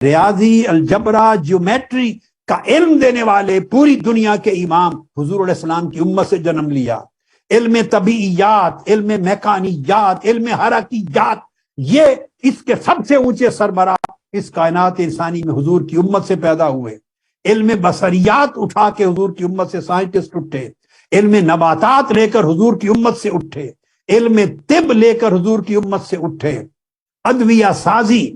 ریاضی، algebra, geometry کا علم دینے والے پوری دنیا کے امام حضور علیہ السلام کی امت سے جنم لیا. علم طبیعیات، علم میکانیات، علم حرکیات، یہ اس کے سب سے اونچے سربراہ اس کائنات انسانی میں حضور کی امت سے پیدا ہوئے. علم بصریات اٹھا کے حضور کی امت سے سائنٹسٹ اٹھے، علم نباتات لے کر حضور کی امت سے اٹھے، علم طب لے کر حضور کی امت سے اٹھے، ادویہ سازی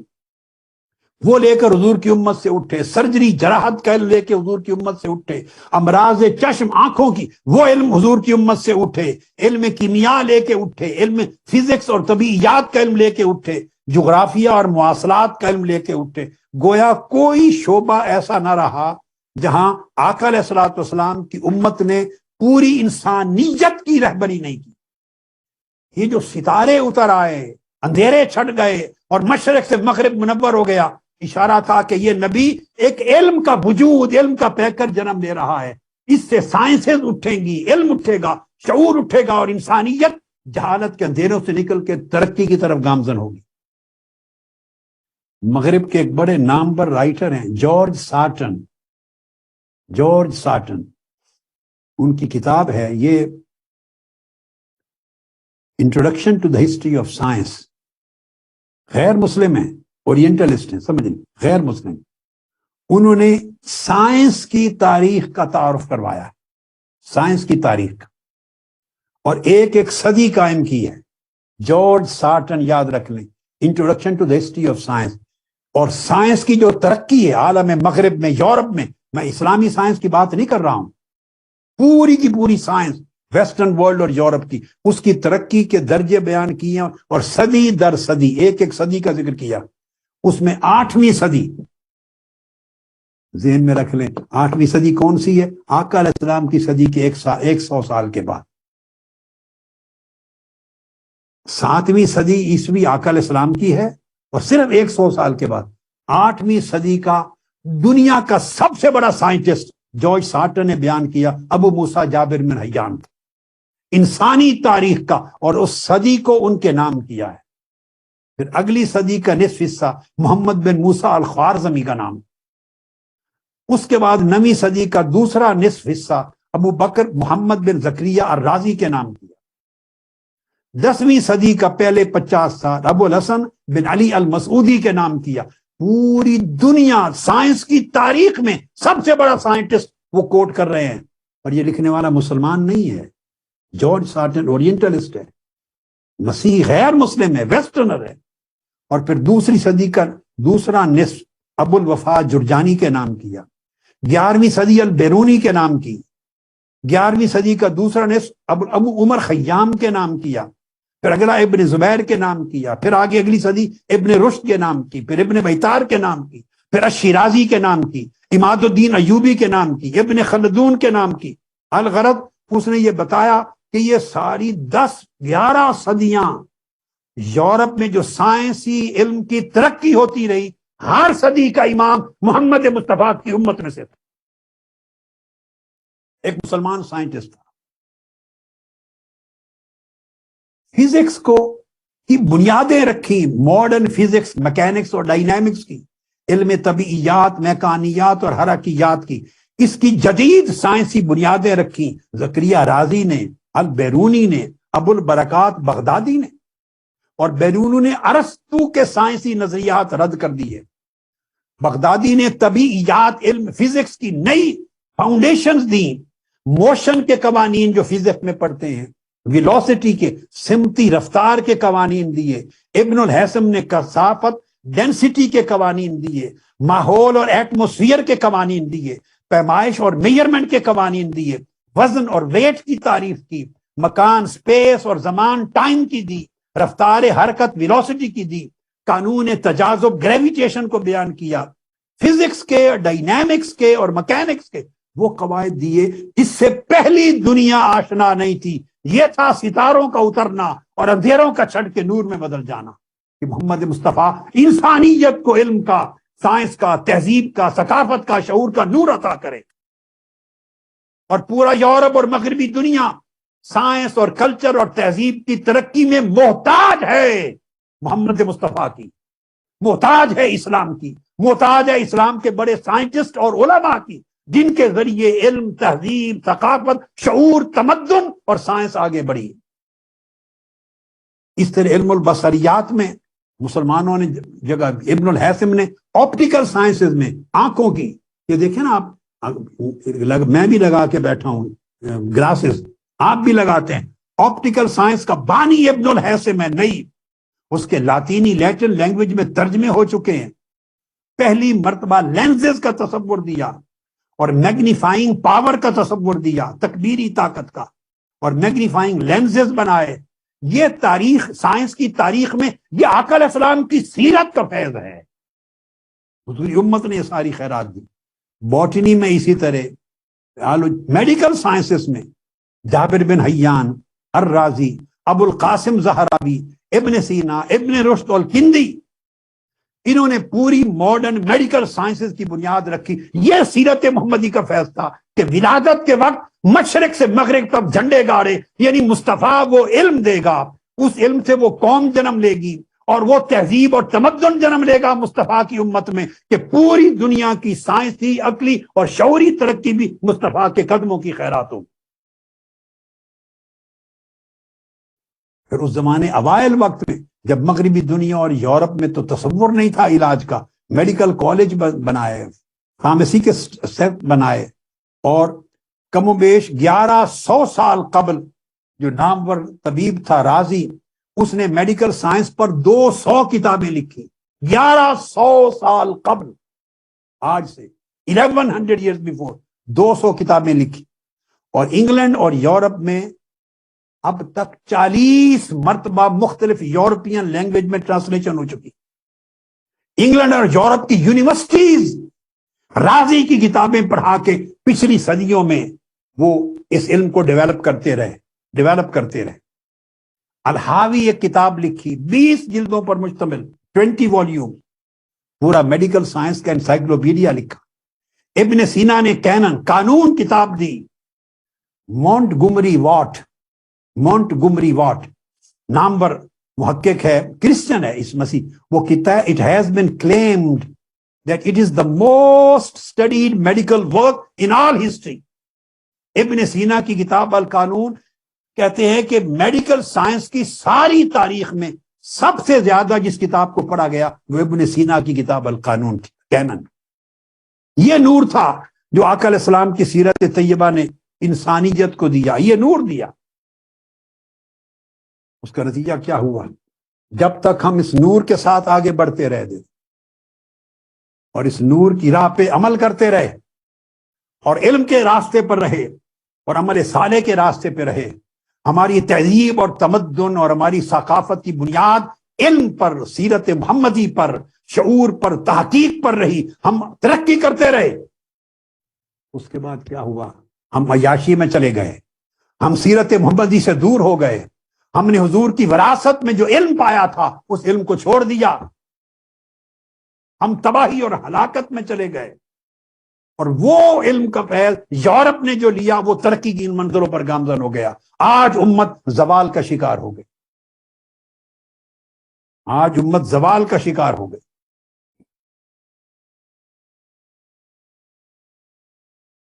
وہ لے کر حضور کی امت سے اٹھے، سرجری جراحت کا علم لے کے حضور کی امت سے اٹھے، امراض چشم آنکھوں کی وہ علم حضور کی امت سے اٹھے، علم کیمیا لے کے اٹھے، علم فزکس اور طبیعیات کا علم لے کے اٹھے، جغرافیہ اور مواصلات کا علم لے کے اٹھے. گویا کوئی شعبہ ایسا نہ رہا جہاں آقا علیہ الصلوۃ والسلام کی امت نے پوری انسانیت کی رہبری نہیں کی. یہ جو ستارے اتر آئے، اندھیرے چھٹ گئے اور مشرق سے مغرب منور ہو گیا، اشارہ تھا کہ یہ نبی ایک علم کا وجود، علم کا پیکر جنم لے رہا ہے. اس سے سائنسز اٹھیں گی، علم اٹھے گا، شعور اٹھے گا، اور انسانیت جہالت کے اندھیروں سے نکل کے ترقی کی طرف گامزن ہوگی. مغرب کے ایک بڑے نامور رائٹر ہیں جارج ساٹن. جارج ساٹن، ان کی کتاب ہے یہ introduction to the history of science. غیر مسلم ہیں، اورینٹلسٹ ہیں، سمجھ لیں، غیر مسلم. انہوں نے سائنس کی تاریخ کا تعارف کروایا، سائنس کی تاریخ کا، اور ایک صدی قائم کی ہے. جارج ساٹن، یاد رکھ لیں، introduction to the history of science. اور سائنس کی جو ترقی ہے عالم مغرب میں، یورپ میں اسلامی سائنس کی بات نہیں کر رہا ہوں، پوری کی پوری سائنس ویسٹرن ورلڈ اور یورپ کی، اس کی ترقی کے درجے بیان کیے اور صدی در صدی ایک صدی کا ذکر کیا. اس میں 8ویں صدی ذہن میں رکھ لیں. 8ویں صدی کون سی ہے؟ آقا علیہ السلام کی صدی کے 100 سال کے بعد. 7ویں صدی عیسوی آقا علیہ السلام کی ہے اور صرف 100 سال کے بعد 8ویں صدی کا دنیا کا سب سے بڑا سائنٹسٹ جارج ساٹن نے بیان کیا، ابو موسیٰ جابر بن حیان، انسانی تاریخ کا، اور اس صدی کو ان کے نام کیا ہے. پھر اگلی صدی کا نصف حصہ محمد بن موسیٰ الخوارزمی کا نام. اس کے بعد 9ویں صدی کا دوسرا نصف حصہ ابو بکر محمد بن زکریا الرازی کے نام کیا. 10ویں صدی کا پہلے 50 سال ابو الحسن بن علی المسعودی کے نام کیا. پوری دنیا سائنس کی تاریخ میں سب سے بڑا سائنٹسٹ وہ کوٹ کر رہے ہیں، اور یہ لکھنے والا مسلمان نہیں ہے. جارج ساٹن اورینٹلسٹ ہے، مسیحی غیر مسلم ہے، ویسٹرنر ہے. اور پھر دوسری صدی کا دوسرا نصف ابو الوفا جرجانی کے نام کیا. 11ویں صدی البیرونی کے نام کی. 11ویں صدی کا دوسرا نصف ابو عمر خیام کے نام کیا. پھر اگلا ابن زبیر کے نام کیا. پھر آگے اگلی صدی ابن رشد کے نام کی، پھر ابن بیتار کے نام کی، پھر الشیرازی کے نام کی، عماد الدین ایوبی کے نام کی، ابن خلدون کے نام کی. الغرض اس نے یہ بتایا کہ یہ ساری 10-11 صدیاں یورپ میں جو سائنسی علم کی ترقی ہوتی رہی، ہر صدی کا امام محمد مصطفیٰ کی امت میں سے تھا، ایک مسلمان سائنٹسٹ تھا. فزکس کو کی بنیادیں رکھی، ماڈرن فزکس، میکینکس اور ڈائنامکس کی، علم طبیعیات، میکانیات اور حرکیات کی، اس کی جدید سائنسی بنیادیں رکھی زکریا رازی نے، البیرونی نے، ابو البرکات بغدادی نے. اور بیرونی نے ارسطو کے سائنسی نظریات رد کر دیے. بغدادی نے طبیعیات، علم فزکس کی نئی فاؤنڈیشنز دی. موشن کے قوانین جو فزکس میں پڑھتے ہیں، ویلوسٹی کے، سمتی رفتار کے قوانین دیے. ابن الحسم نے کثافت، ڈینسٹی کے قوانین دیے. ماحول اور ایٹموسفیئر کے قوانین دیے. پیمائش اور میئرمنٹ کے قوانین دیے. وزن اور ویٹ کی تعریف کی. مکان، سپیس اور زمان، ٹائم کی دی. رفتار حرکت، ویلوسٹی کی دی. قانون تجاذب، گریویٹیشن کو بیان کیا. فزکس کے، ڈائنامکس کے اور مکینکس کے وہ قواعد دیے جس سے پہلی دنیا آشنا نہیں تھی. یہ تھا ستاروں کا اترنا اور اندھیروں کا چھٹ کے نور میں بدل جانا، کہ محمد مصطفیٰ انسانیت کو علم کا، سائنس کا، تہذیب کا، ثقافت کا، شعور کا نور عطا کرے. اور پورا یورپ اور مغربی دنیا سائنس اور کلچر اور تہذیب کی ترقی میں محتاج ہے محمد مصطفیٰ کی، محتاج ہے اسلام کی، محتاج ہے اسلام کے بڑے سائنٹسٹ اور علماء کی، جن کے ذریعے علم، تہذیب، ثقافت، شعور، تمدن اور سائنس آگے بڑھی۔ اس طرح علم البصریات میں مسلمانوں نے جگہ، ابن الحیثم نے آپٹیکل سائنسز میں آنکھوں کی، یہ دیکھیں نا آپ، میں بھی لگا کے بیٹھا ہوں گلاسز، آپ بھی لگاتے ہیں، آپٹیکل سائنس کا بانی ابن الحیثم ہے، نئی، اس کے لاطینی لیٹن لینگویج میں ترجمے ہو چکے ہیں۔ پہلی مرتبہ لینزز کا تصور دیا اور میگنیفائنگ پاور کا تصور دیا، تکبیری طاقت کا، اور میگنیفائنگ لینزز بنائے۔ یہ تاریخ، سائنس کی تاریخ میں یہ آقا علیہ السلام کی سیرت کا فیض ہے۔ حضور امت نے یہ ساری خیرات دی۔ باٹنی میں اسی طرح، میڈیکل سائنسز میں جابر بن حیان، الرازی، ابو القاسم زہرابی، ابن سینا، ابن رشد الکندی، انہوں نے پوری ماڈرن میڈیکل سائنسز کی بنیاد رکھی۔ یہ سیرت محمدی کا فیض تھا کہ ولادت کے وقت مشرق سے مغرب تک جھنڈے گاڑے، یعنی مصطفیٰ وہ علم دے گا، اس علم سے وہ قوم جنم لے گی اور وہ تہذیب اور تمدن جنم لے گا مصطفیٰ کی امت میں، کہ پوری دنیا کی سائنسی، عقلی اور شعوری ترقی بھی مصطفیٰ کے قدموں کی خیرات ہوگی۔ پھر اس زمانے اوائل وقت میں جب مغربی دنیا اور یورپ میں تو تصور نہیں تھا علاج کا، میڈیکل کالج بنائے، فارمیسی کے سیٹ بنائے، اور کم و بیش 1100 سال قبل جو نامور طبیب تھا رازی، اس نے میڈیکل سائنس پر 200 کتابیں لکھی۔ 1100 سال قبل، آج سے 1100 ایئرز بیفور 200 کتابیں لکھی، اور انگلینڈ اور یورپ میں اب تک 40 مرتبہ مختلف یورپین لینگویج میں ٹرانسلیشن ہو چکی۔ انگلینڈ اور یورپ کی یونیورسٹیز رازی کی کتابیں پڑھا کے پچھلی صدیوں میں وہ اس علم کو ڈیولپ کرتے رہے۔ الحاوی ایک کتاب لکھی، 20 جلدوں پر مشتمل، 20 والیوم، پورا میڈیکل سائنس کا انسائکلوپیڈیا لکھا۔ ابن سینا نے قانون کتاب دی۔ مونٹ گمری واٹ نامور محقق ہے، کرسچن ہے، اس مسیح، وہ کہتا ہے it has been claimed that it is the most studied medical work in all history۔ ابن سینا کی کتاب القانون کہتے ہیں کہ میڈیکل سائنس کی ساری تاریخ میں سب سے زیادہ جس کتاب کو پڑھا گیا وہ ابن سینا کی کتاب القانون تھی، کینن۔ یہ نور تھا جو آقا علیہ السلام کی سیرت طیبہ نے انسانیت کو دیا، یہ نور دیا۔ اس کا نتیجہ کیا ہوا؟ جب تک ہم اس نور کے ساتھ آگے بڑھتے رہے اور اس نور کی راہ پہ عمل کرتے رہے اور علم کے راستے پر رہے اور عمل صالح کے راستے پہ رہے، ہماری تہذیب اور تمدن اور ہماری ثقافت کی بنیاد علم پر، سیرت محمدی پر، شعور پر، تحقیق پر رہی، ہم ترقی کرتے رہے۔ اس کے بعد کیا ہوا؟ ہم عیاشی میں چلے گئے، ہم سیرت محمدی سے دور ہو گئے، ہم نے حضور کی وراثت میں جو علم پایا تھا اس علم کو چھوڑ دیا، ہم تباہی اور ہلاکت میں چلے گئے، اور وہ علم کا فیض یورپ نے جو لیا وہ ترقی کی ان منزلوں پر گامزن ہو گیا۔ آج امت زوال کا شکار ہو گئی، آج امت زوال کا شکار ہو گئی۔